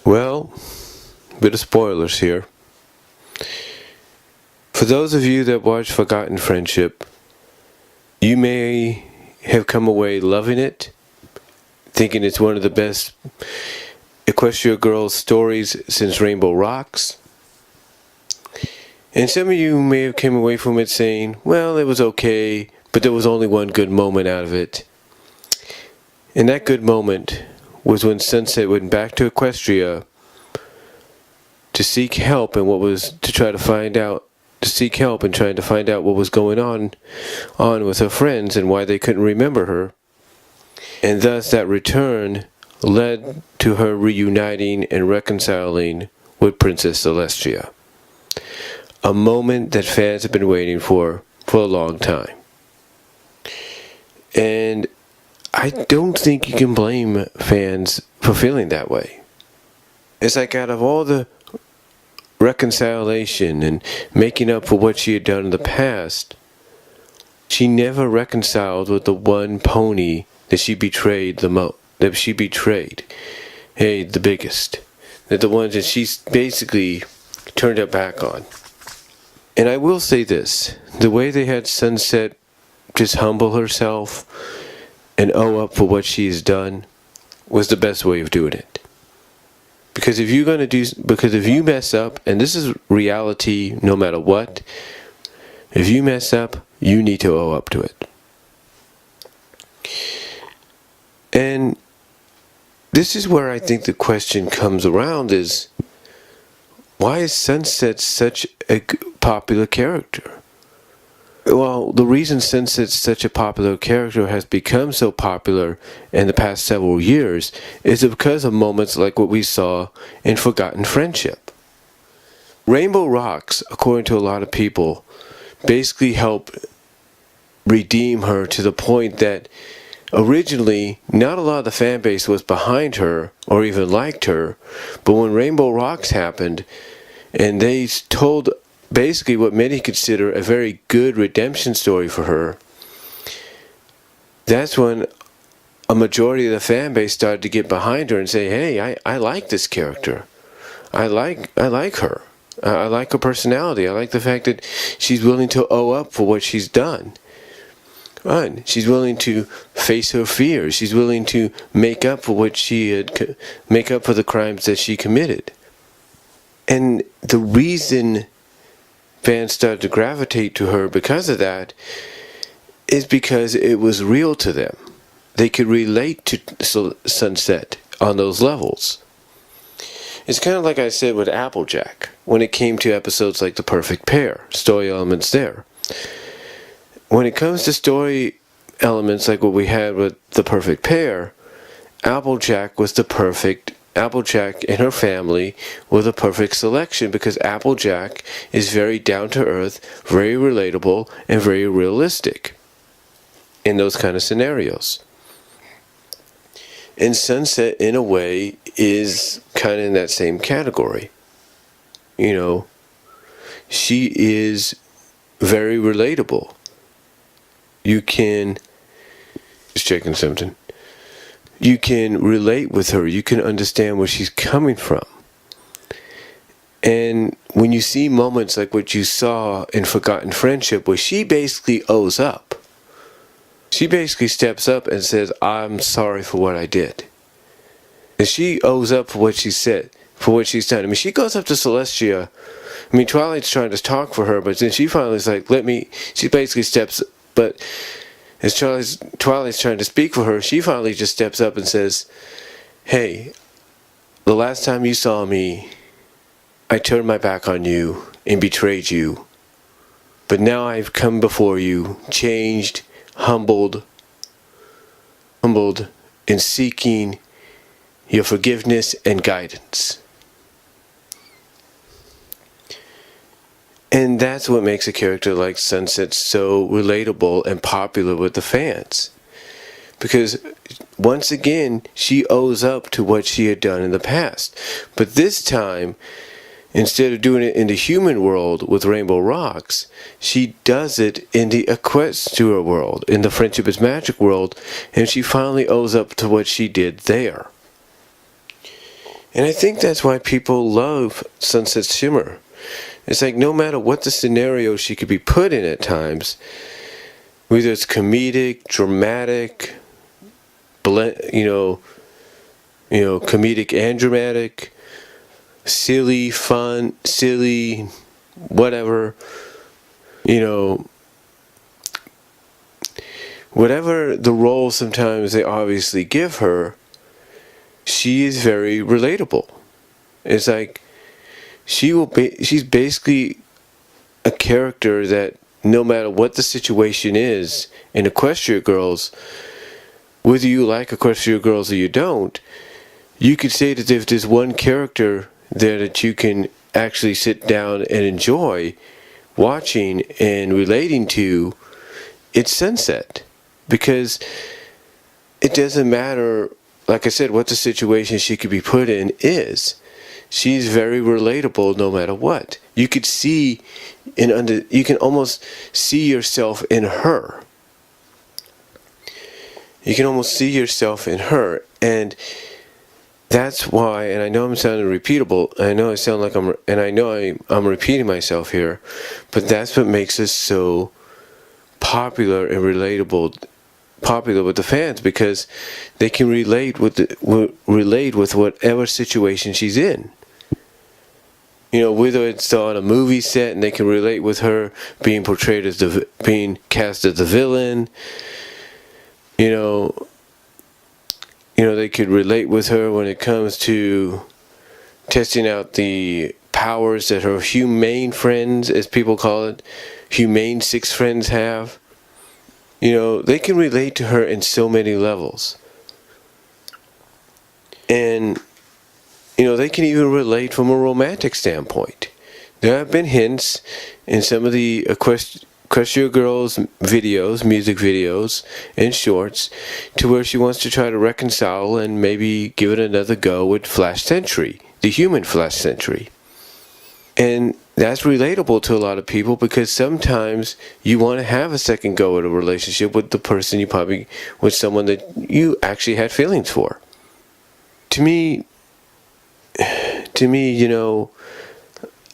Well, bit of spoilers here. For those of you that watch Forgotten Friendship, you may have come away loving it, thinking it's one of the best Equestria Girls stories since Rainbow Rocks. And some of you may have come away from it saying, well, it was okay, but there was only one good moment out of it. And that good moment was when Sunset went back to Equestria to seek help and trying to find out what was going on with her friends and why they couldn't remember her. And thus that return led to her reuniting and reconciling with Princess Celestia. A moment that fans have been waiting for a long time. And I don't think you can blame fans for feeling that way. It's like out of all the reconciliation and making up for what she had done in the past, she never reconciled with the one pony that she betrayed the most. Hey, the biggest. The ones that she's basically turned her back on. And I will say this, the way they had Sunset just humble herself and owe up for what she's done was the best way of doing it. Because if you mess up, and this is reality no matter what, if you mess up, you need to owe up to it. And this is where I think the question comes around is, why is Sunset such a popular character? Well, the reason Sunset's such a popular character has become so popular in the past several years is because of moments like what we saw in Forgotten Friendship. Rainbow Rocks, according to a lot of people, basically helped redeem her to the point that originally not a lot of the fan base was behind her or even liked her, but when Rainbow Rocks happened and they told basically what many consider a very good redemption story for her, that's when a majority of the fan base started to get behind her and say, hey, I like this character. I like her. I like her personality. I like the fact that she's willing to owe up for what she's done. Right. She's willing to face her fears. She's willing to make up for the crimes that she committed. And the reason fans started to gravitate to her because of that is because it was real to them. They could relate to Sunset on those levels. It's kind of like I said with Applejack when it came to episodes like The Perfect Pair, story elements there. When it comes to story elements like what we had with The Perfect Pair, Applejack and her family were the perfect selection because Applejack is very down-to-earth, very relatable, and very realistic in those kind of scenarios. And Sunset, in a way, is kind of in that same category. You know, she is very relatable. You can... Just checking something. You can relate with her. You can understand where she's coming from. And when you see moments like what you saw in Forgotten Friendship, where she basically owes up. She basically steps up and says, I'm sorry for what I did. And she owes up for what she said, for what she's done. I mean, she goes up to Celestia. I mean, Twilight's trying to talk for her, but then she finally is like, she basically steps, but as Twilight's trying to speak for her, she finally just steps up and says, hey, the last time you saw me, I turned my back on you and betrayed you. But now I've come before you, changed, humbled, and seeking your forgiveness and guidance. And that's what makes a character like Sunset so relatable and popular with the fans. Because, once again, she owes up to what she had done in the past. But this time, instead of doing it in the human world with Rainbow Rocks, she does it in the Equestria world, in the Friendship is Magic world, and she finally owes up to what she did there. And I think that's why people love Sunset Shimmer. It's like no matter what the scenario she could be put in at times, whether it's comedic, dramatic, comedic and dramatic, silly, fun, silly, whatever, whatever the role sometimes they obviously give her, she is very relatable. It's like she's basically a character that no matter what the situation is in Equestria Girls, whether you like Equestria Girls or you don't, you could say that if there's one character there that you can actually sit down and enjoy watching and relating to, it's Sunset. Because it doesn't matter, like I said, what the situation she could be put in is. She's very relatable no matter what. You could see you can almost see yourself in her. You can almost see yourself in her, and that's why. And I know I'm sounding repeatable. I know I sound like I'm repeating myself here, but that's what makes us so popular and popular with the fans, because they can relate with whatever situation she's in. Whether it's on a movie set and they can relate with her being portrayed as being cast as the villain. They could relate with her when it comes to testing out the powers that her humane friends, as people call it, humane six friends have. They can relate to her in so many levels. And, they can even relate from a romantic standpoint. There have been hints in some of the Equestria Girls videos, music videos, and shorts, to where she wants to try to reconcile and maybe give it another go with Flash Sentry, the human Flash Sentry. And that's relatable to a lot of people, because sometimes you want to have a second go at a relationship with the person with someone that you actually had feelings for. To me,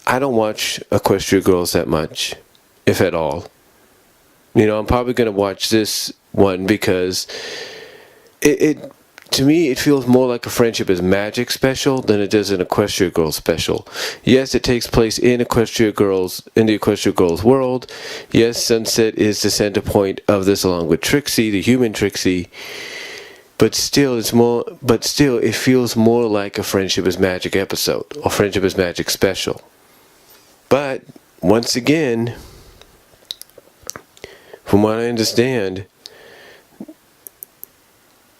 I don't watch Equestria Girls that much, if at all. I'm probably going to watch this one because to me, it feels more like a Friendship is Magic special than it does an Equestria Girls special. Yes, it takes place in the Equestria Girls world. Yes, Sunset is the center point of this, along with Trixie, the human Trixie. But still, it feels more like a Friendship is Magic episode, or Friendship is Magic special. But once again, from what I understand,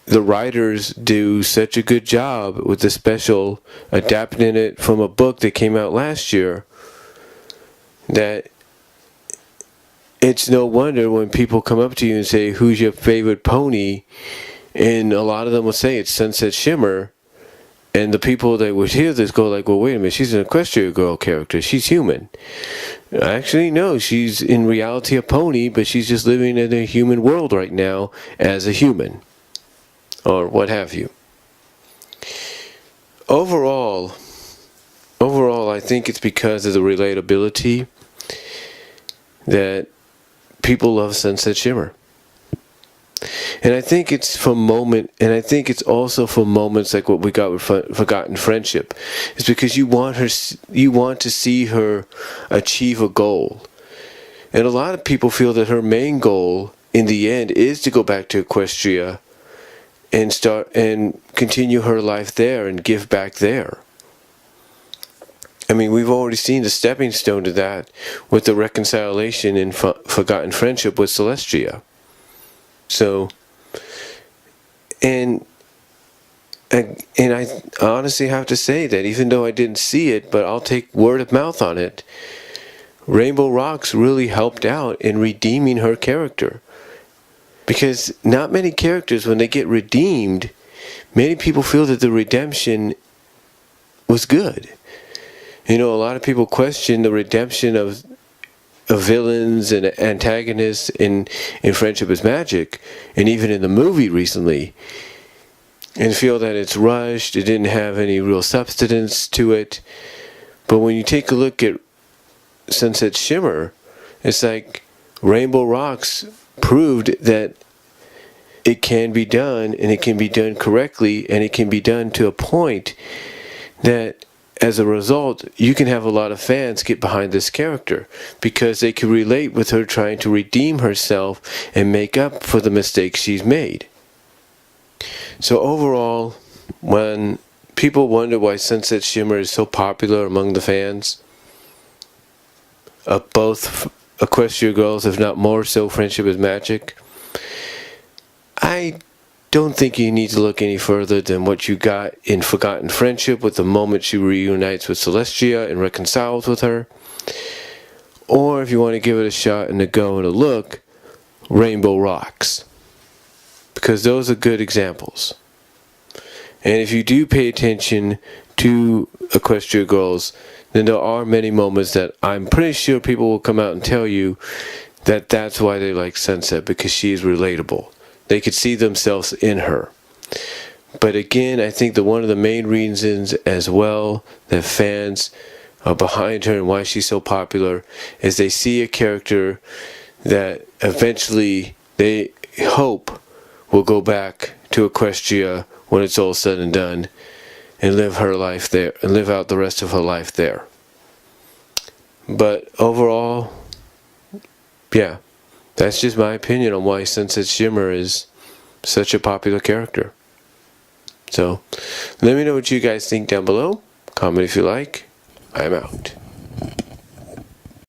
the writers do such a good job with the special, adapting it from a book that came out last year, that it's no wonder when people come up to you and say, who's your favorite pony? And a lot of them will say it's Sunset Shimmer. And the people that would hear this go like, well, wait a minute, she's an Equestria Girl character. She's human. Actually, no, she's in reality a pony, but she's just living in a human world right now as a human. Or what have you. Overall, I think it's because of the relatability that people love Sunset Shimmer. And I think it's also for moments like what we got with Forgotten Friendship. It's because you want to see her achieve a goal. And a lot of people feel that her main goal in the end is to go back to Equestria and continue her life there and give back there. I mean, we've already seen the stepping stone to that with the reconciliation in Forgotten Friendship with Celestia. So, and I honestly have to say that even though I didn't see it, but I'll take word of mouth on it, Rainbow Rocks really helped out in redeeming her character. Because not many characters, when they get redeemed, many people feel that the redemption was good. A lot of people question the redemption of villains and antagonists in Friendship is Magic, and even in the movie recently. and feel that it's rushed, it didn't have any real substance to it. But when you take a look at Sunset Shimmer, it's like Rainbow Rocks proved that it can be done, and it can be done correctly, and it can be done to a point that as a result you can have a lot of fans get behind this character because they can relate with her trying to redeem herself and make up for the mistakes she's made. So overall, when people wonder why Sunset Shimmer is so popular among the fans of both Equestria Girls, if not more so Friendship is Magic, I don't think you need to look any further than what you got in Forgotten Friendship with the moment she reunites with Celestia and reconciles with her. Or if you want to give it a shot and a go and a look, Rainbow Rocks. Because those are good examples. And if you do pay attention to Equestria Girls, then there are many moments that I'm pretty sure people will come out and tell you that that's why they like Sunset, because she is relatable. They could see themselves in her. But again, I think that one of the main reasons as well that fans are behind her and why she's so popular is they see a character that eventually they hope will go back to Equestria when it's all said and done and live her life there and live out the rest of her life there. But overall, yeah, that's just my opinion on why Sunset Shimmer is such a popular character. So, let me know what you guys think down below. Comment if you like. I'm out.